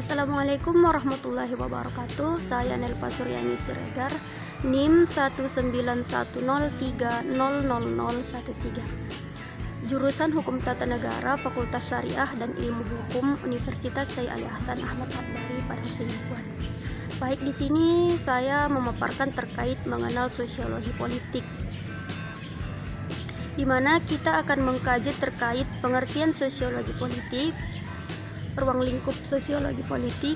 Assalamualaikum warahmatullahi wabarakatuh. Saya Nelpa Suryani Siregar, NIM 19103000013. Jurusan Hukum Tata Negara, Fakultas Syariah dan Ilmu Hukum, Universitas Syekh Ali Hasan Ahmad Hambali, Padang Sidempuan. Baik, di sini saya memaparkan terkait mengenal sosiologi politik, di mana kita akan mengkaji terkait pengertian sosiologi politik, ruang lingkup sosiologi politik,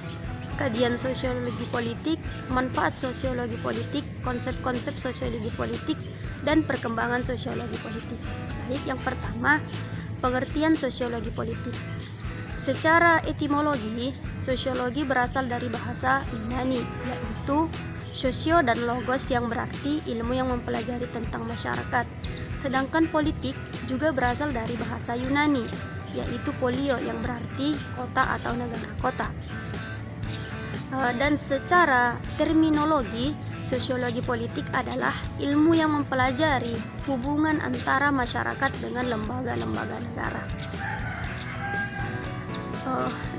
kajian sosiologi politik, manfaat sosiologi politik, konsep-konsep sosiologi politik, dan perkembangan sosiologi politik. Baik, yang pertama, pengertian sosiologi politik. Secara etimologi, sosiologi berasal dari bahasa Yunani, yaitu sosio dan logos, yang berarti ilmu yang mempelajari tentang masyarakat. Sedangkan politik juga berasal dari bahasa Yunani, yaitu polio, yang berarti kota atau negara kota. Dan secara terminologi, sosiologi politik adalah ilmu yang mempelajari hubungan antara masyarakat dengan lembaga-lembaga negara.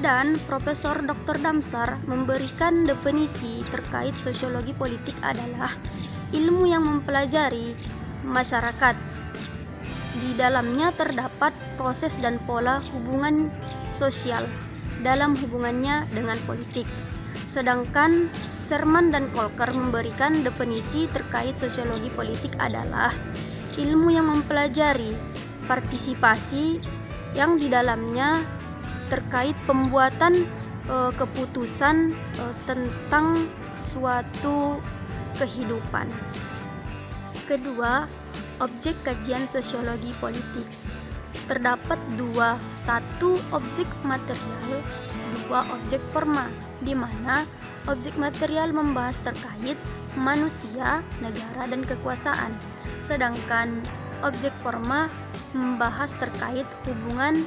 Dan Profesor Dr. Damsar memberikan definisi terkait sosiologi politik adalah ilmu yang mempelajari masyarakat. Di dalamnya terdapat proses dan pola hubungan sosial dalam hubungannya dengan politik. Sedangkan Sherman dan Kolker memberikan definisi terkait sosiologi politik adalah ilmu yang mempelajari partisipasi yang di dalamnya terkait pembuatan keputusan tentang suatu kehidupan. Kedua, objek kajian sosiologi politik. Terdapat dua, satu objek material, dua objek forma, di mana objek material membahas terkait manusia, negara, dan kekuasaan, sedangkan objek forma membahas terkait hubungan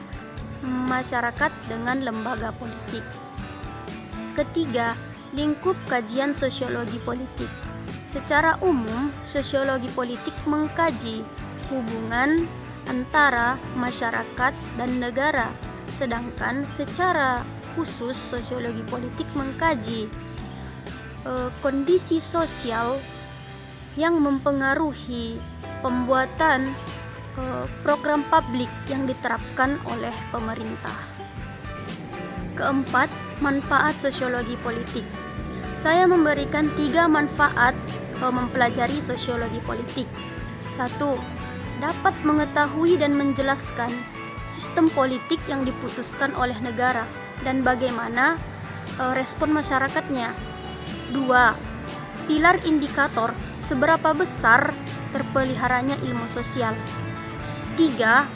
masyarakat dengan lembaga politik. Ketiga, lingkup kajian sosiologi politik. Secara umum, sosiologi politik mengkaji hubungan antara masyarakat dan negara, sedangkan secara khusus sosiologi politik mengkaji kondisi sosial yang mempengaruhi pembuatan program publik yang diterapkan oleh pemerintah. Keempat, manfaat sosiologi politik. Saya memberikan 3 manfaat mempelajari sosiologi politik. 1. Dapat mengetahui dan menjelaskan sistem politik yang diputuskan oleh negara dan bagaimana respon masyarakatnya. 2. Pilar indikator seberapa besar terpeliharanya ilmu sosial. 3.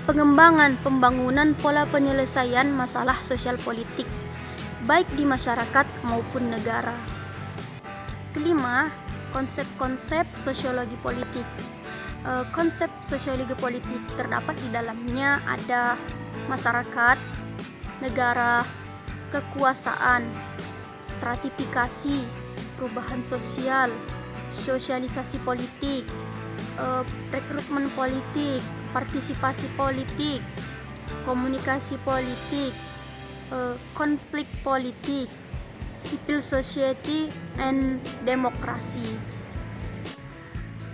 Pengembangan pembangunan pola penyelesaian masalah sosial politik, baik di masyarakat maupun negara. Kelima, konsep-konsep sosiologi politik. Konsep sosiologi politik terdapat di dalamnya ada masyarakat, negara, kekuasaan, stratifikasi, perubahan sosial, sosialisasi politik, rekrutmen politik, partisipasi politik, komunikasi politik, konflik politik, civil society, and demokrasi.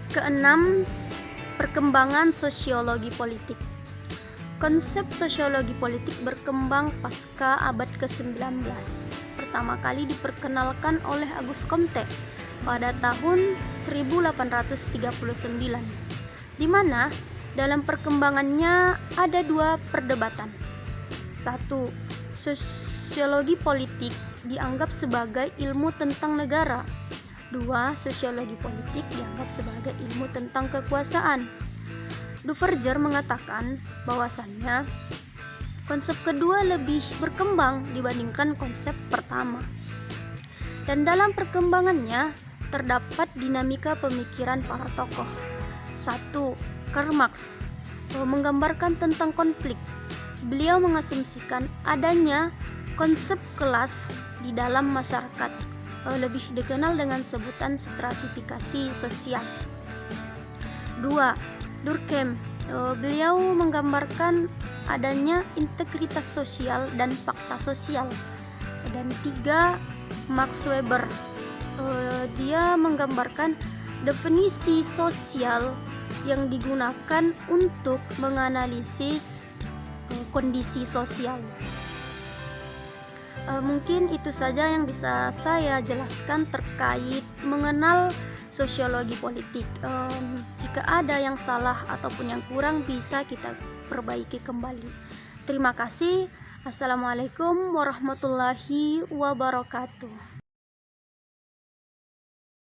Keenam, perkembangan sosiologi politik. Konsep sosiologi politik berkembang pasca abad ke-19. Pertama kali diperkenalkan oleh Auguste Comte pada tahun 1839, di mana dalam perkembangannya ada 2 perdebatan. 1. Sosiologi politik dianggap sebagai ilmu tentang negara. 2. Sosiologi politik dianggap sebagai ilmu tentang kekuasaan. Duverger mengatakan bahwasannya konsep kedua lebih berkembang dibandingkan konsep pertama. Dan dalam perkembangannya terdapat dinamika pemikiran para tokoh. 1. Karl Marx menggambarkan tentang konflik. Beliau mengasumsikan adanya konsep kelas di dalam masyarakat, lebih dikenal dengan sebutan stratifikasi sosial. 2. Durkheim, beliau menggambarkan adanya integritas sosial dan fakta sosial. Dan 3, Max Weber, dia menggambarkan definisi sosial yang digunakan untuk menganalisis kondisi sosial. Mungkin itu saja yang bisa saya jelaskan terkait mengenal sosiologi politik. Jika ada yang salah ataupun yang kurang, bisa kita perbaiki kembali. Terima kasih. Assalamualaikum warahmatullahi wabarakatuh.